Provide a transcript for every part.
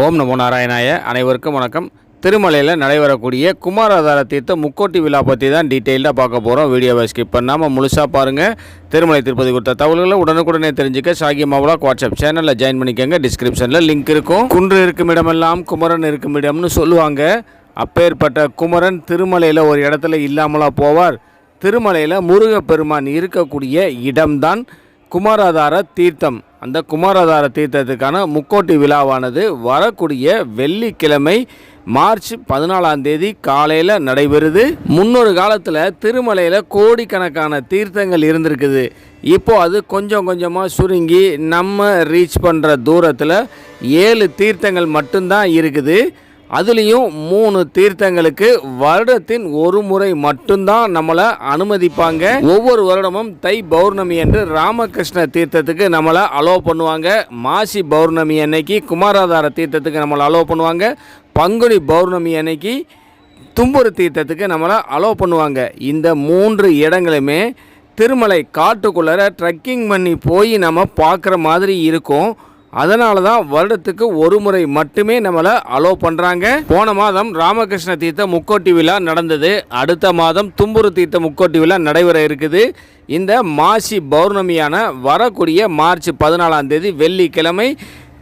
ஓம் நமோ நாராயணாய. அனைவருக்கும் வணக்கம். திருமலையில் நடைபெறக்கூடிய குமாராதார தீர்த்த முக்கோட்டி விழா பற்றி தான் டீட்டெயில்டாக பார்க்க போகிறோம். வீடியோவை ஸ்கிப் பண்ணாமல் முழுசாக பாருங்கள். திருமலை திருப்பதி கொடுத்த தகவல்களை உடனுக்குடனே தெரிஞ்சுக்க சாகி மாவளா வாட்ஸ்அப் சேனலில் ஜாயின் பண்ணிக்கோங்க. டிஸ்கிரிப்ஷனில் லிங்க் இருக்கும். குன்று இருக்கும் இடமெல்லாம் குமரன் இருக்கும் இடம்னு சொல்லுவாங்க. அப்பேற்பட்ட குமரன் திருமலையில் ஒரு இடத்துல இல்லாமலா போவார்? திருமலையில் முருகப்பெருமான் இருக்கக்கூடிய இடம்தான் குமாராதார தீர்த்தம். அந்த குமாராதார தீர்த்தத்துக்கான முக்கோட்டி விழாவானது வரக்கூடிய வெள்ளிக்கிழமை மார்ச் 14 காலையில் நடைபெறுது. முன்னொரு காலத்தில் திருமலையில் கோடிக்கணக்கான தீர்த்தங்கள் இருந்திருக்குது. இப்போது அது கொஞ்சம் கொஞ்சமாக சுருங்கி நம்ம ரீச் பண்ணுற தூரத்தில் 7 தீர்த்தங்கள் மட்டும்தான் இருக்குது. அதுலேயும் 3 தீர்த்தங்களுக்கு வருடத்தின் ஒரு முறை மட்டும்தான் நம்மளை அனுமதிப்பாங்க. ஒவ்வொரு வருடமும் தை பௌர்ணமி என்று ராமகிருஷ்ண தீர்த்தத்துக்கு நம்மளை அலோவ் பண்ணுவாங்க. மாசி பௌர்ணமி அன்னைக்கு குமாராதார தீர்த்தத்துக்கு நம்மளை அலோவ் பண்ணுவாங்க. பங்குனி பௌர்ணமி அன்னைக்கு தும்புரு தீர்த்தத்துக்கு நம்மளை அலோவ் பண்ணுவாங்க. இந்த 3 இடங்களுமே திருமலை காட்டுக்குள்ளே ட்ரெக்கிங் பண்ணி போய் நம்ம பார்க்குற மாதிரி இருக்கும். அதனால தான் வருடத்துக்கு ஒரு முறை மட்டுமே நம்மளை அலோவ் பண்ணுறாங்க. போன மாதம் ராமகிருஷ்ண தீர்த்த முக்கோட்டி விழா நடந்தது. அடுத்த மாதம் தும்புரு தீர்த்த முக்கோட்டி விழா நடைபெற இருக்குது. இந்த மாசி பௌர்ணமியான வரக்கூடிய மார்ச் 14 வெள்ளிக்கிழமை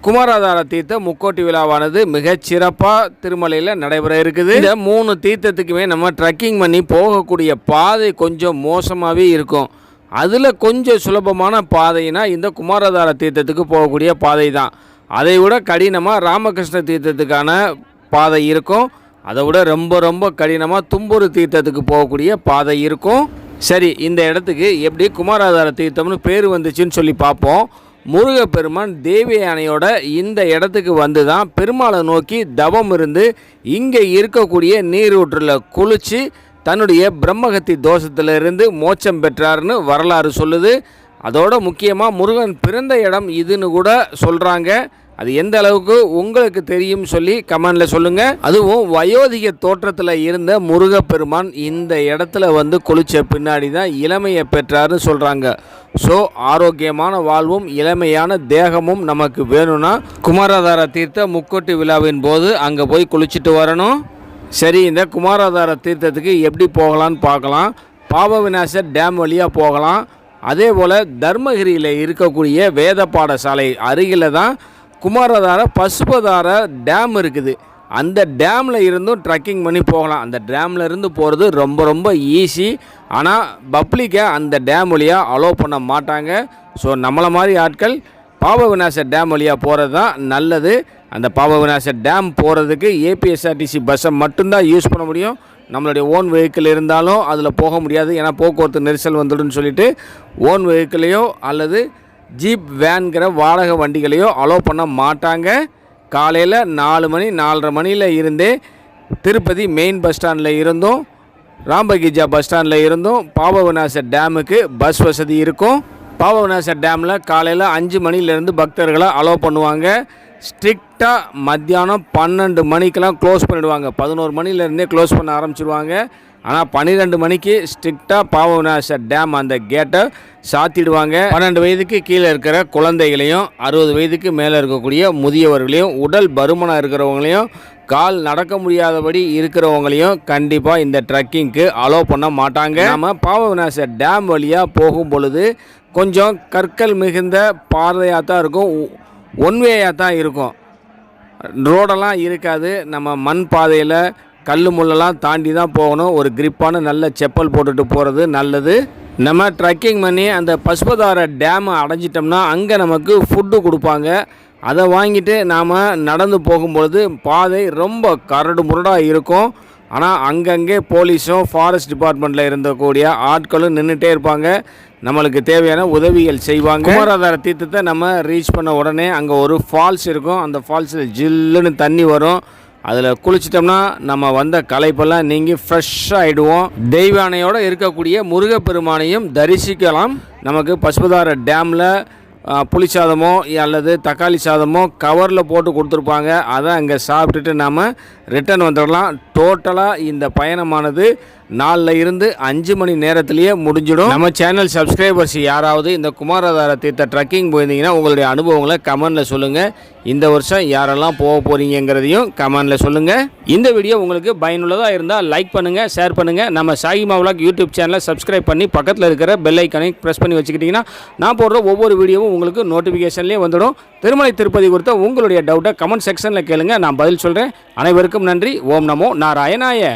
குமாராதார தீர்த்த முக்கோட்டி விழாவானது மிகச்சிறப்பாக திருமலையில் நடைபெற இருக்குது. இந்த 3 தீர்த்தத்துக்குமே நம்ம ட்ரெக்கிங் பண்ணி போகக்கூடிய பாதை கொஞ்சம் மோசமாகவே இருக்கும். அதில் கொஞ்சம் சுலபமான பாதைனா இந்த குமாராதார தீர்த்தத்துக்கு போகக்கூடிய பாதை தான். அதை விட கடினமாக ராமகிருஷ்ண தீர்த்தத்துக்கான பாதை இருக்கும். அதை விட ரொம்ப ரொம்ப கடினமாக தும்புரு தீர்த்தத்துக்கு போகக்கூடிய பாதை இருக்கும். சரி, இந்த இடத்துக்கு எப்படி குமாராதார தீர்த்தம்னு பேர் வந்துச்சுன்னு சொல்லி பார்ப்போம். முருகப்பெருமான் தேவி யானையோட இந்த இடத்துக்கு வந்து தான் பெருமாளை நோக்கி தவம் இருந்து இங்கே இருக்கக்கூடிய நீரூற்றில் குளித்து தன்னுடைய பிரம்மகத்தி தோஷத்திலிருந்து மோட்சம் பெற்றார்னு வரலாறு சொல்லுது. அதோட முக்கியமாக முருகன் பிறந்த இடம் இதுன்னு கூட சொல்கிறாங்க. அது எந்த அளவுக்கு உங்களுக்கு தெரியும் சொல்லி கமெண்டில் சொல்லுங்கள். அதுவும் வயோதிக தோற்றத்தில் இருந்த முருகப்பெருமான் இந்த இடத்துல வந்து குளித்த பின்னாடி தான் இளமையை பெற்றார்னு சொல்கிறாங்க. ஸோ ஆரோக்கியமான வாழ்வும் இளமையான தேகமும் நமக்கு வேணும்னா குமாராதார தீர்த்த முக்கோட்டி விழாவின் போது அங்கே போய் குளிச்சுட்டு வரணும். சரி, இந்த குமாராதார தீர்த்தத்துக்கு எப்படி போகலான்னு பார்க்கலாம். பாப விநாசர் டேம் வழியாக போகலாம். அதே போல் தர்மகிரியில் இருக்கக்கூடிய வேத பாடசாலை அருகில் தான் குமாராதார பசுபதார டேம் இருக்குது. அந்த டேமில் இருந்தும் ட்ரெக்கிங் பண்ணி போகலாம். அந்த டேமில் இருந்து போகிறது ரொம்ப ரொம்ப ஈஸி. ஆனால் பப்ளிக்கை அந்த டேம் வழியாக அலோவ் பண்ண மாட்டாங்க. ஸோ நம்மளை மாதிரி ஆட்கள் பாப விநாசர் டேம் வழியாக போகிறது தான் நல்லது. அந்த பாப விநாசர் டேம் போகிறதுக்கு ஏபிஎஸ்ஆர்டிசி பஸ்ஸை மட்டும்தான் யூஸ் பண்ண முடியும். நம்மளுடைய ஓன் வெஹிக்கிள் இருந்தாலும் அதில் போக முடியாது. ஏன்னா போக்குவரத்து நெரிசல் வந்துடுன்னு சொல்லிட்டு ஓன் வெஹிக்கிளையோ அல்லது ஜீப் வேன்கிற வாடகை வண்டிகளையோ அலோவ் பண்ண மாட்டாங்க. காலையில் 4 மணி 4:30 மணியில் இருந்தே திருப்பதி மெயின் பஸ் ஸ்டாண்டில் இருந்தும் ராம்பகிஜா பஸ் ஸ்டாண்டில் இருந்தும் பாப விநாசர் டேமுக்கு பஸ் வசதி இருக்கும். பாப விநாசர் டேமில் காலையில் 5 மணிலேருந்து பக்தர்களை அலோவ் பண்ணுவாங்க. ஸ்ட்ரிக்டாக மத்தியானம் 12 மணிக்கெலாம் க்ளோஸ் பண்ணிவிடுவாங்க. 11 மணிலேருந்தே க்ளோஸ் பண்ண ஆரம்பிச்சிடுவாங்க. ஆனால் 12 மணிக்கு ஸ்ட்ரிக்டாக பாப விநாசர் டேம் அந்த கேட்டை சாத்திடுவாங்க. 12 வயதுக்கு கீழே இருக்கிற குழந்தைகளையும் 60 வயதுக்கு மேலே இருக்கக்கூடிய முதியவர்களையும் உடல் பருமனாக இருக்கிறவங்களையும் கால் நடக்க முடியாதபடி இருக்கிறவங்களையும் கண்டிப்பாக இந்த ட்ரெக்கிங்க்கு அலோவ் பண்ண மாட்டாங்க. நம்ம பாப விநாசர் டேம் வழியாக போகும் பொழுது கொஞ்சம் கற்கள் மிகுந்த பாதையாக தான் இருக்கும். ஒன்வேயாக தான் இருக்கும். ரோடெல்லாம் இருக்காது. நம்ம மண் பாதையில் கல் முள்ளெல்லாம் தாண்டி தான் போகணும். ஒரு கிரிப்பான நல்ல செப்பல் போட்டுட்டு போகிறது நல்லது. நம்ம ட்ரெக்கிங் பண்ணி அந்த பசுபதார டேமை அடைஞ்சிட்டோம்னா அங்கே நமக்கு ஃபுட்டு கொடுப்பாங்க. அதை வாங்கிட்டு நாம் நடந்து போகும்பொழுது பாதை ரொம்ப கரடு முரடாக இருக்கும். ஆனால் அங்கங்கே போலீஸும் ஃபாரஸ்ட் டிபார்ட்மெண்ட்டில் இருந்தக்கூடிய ஆட்களும் நின்றுட்டே இருப்பாங்க. நம்மளுக்கு தேவையான உதவிகள் செய்வாங்க. குமாராதார தீர்த்தத்தை நம்ம ரீச் பண்ண உடனே அங்கே ஒரு ஃபால்ஸ் இருக்கும். அந்த ஃபால்ஸில் ஜில்லுன்னு தண்ணி வரும். அதில் குளிச்சிட்டோம்னா நம்ம வந்த களைப்பெல்லாம் நீங்கி ஃப்ரெஷ்ஷாக ஆகிடுவோம். தெய்வானையோடு இருக்கக்கூடிய முருகப்பெருமானையும் தரிசிக்கலாம். நமக்கு பசுபதார டேமில் புளி சாதமோ அல்லது தக்காளி சாதமோ கவரில் போட்டு கொடுத்துருப்பாங்க. அதை அங்கே சாப்பிட்டுட்டு நாம் ரிட்டர்ன் வந்துடலாம். டோட்டலாக இந்த பயணமானது 4 இருந்து 5 மணி நேரத்திலேயே முடிஞ்சிடும். நம்ம சேனல் சப்ஸ்கிரைபர்ஸ் யாராவது இந்த குமாராதார தீர்த்த ட்ரக்கிங் போயிருந்தீங்கன்னா உங்களுடைய அனுபவங்களை கமெண்டில் சொல்லுங்கள். இந்த வருஷம் யாரெல்லாம் போக போகிறீங்கிறதையும் கமெண்டில் சொல்லுங்கள். இந்த வீடியோ உங்களுக்கு பயனுள்ளதாக இருந்தால் லைக் பண்ணுங்கள், ஷேர் பண்ணுங்கள். நம்ம சாகிமா விலாக் யூடியூப் சேனலை சப்ஸ்கிரைப் பண்ணி பக்கத்தில் இருக்கிற பெல் ஐக்கனை ப்ரெஸ் பண்ணி வச்சுக்கிட்டிங்கன்னா நான் போடுற ஒவ்வொரு வீடியோவும் உங்களுக்கு நோட்டிஃபிகேஷன்லேயே வந்துடும். திருமலை திருப்பதி குறித்த உங்களுடைய டவுட்டை கமெண்ட் செக்ஷனில் கேளுங்க, நான் பதில் சொல்கிறேன். அனைவருக்கும் நன்றி. ஓம் நமோ நாராயணாய.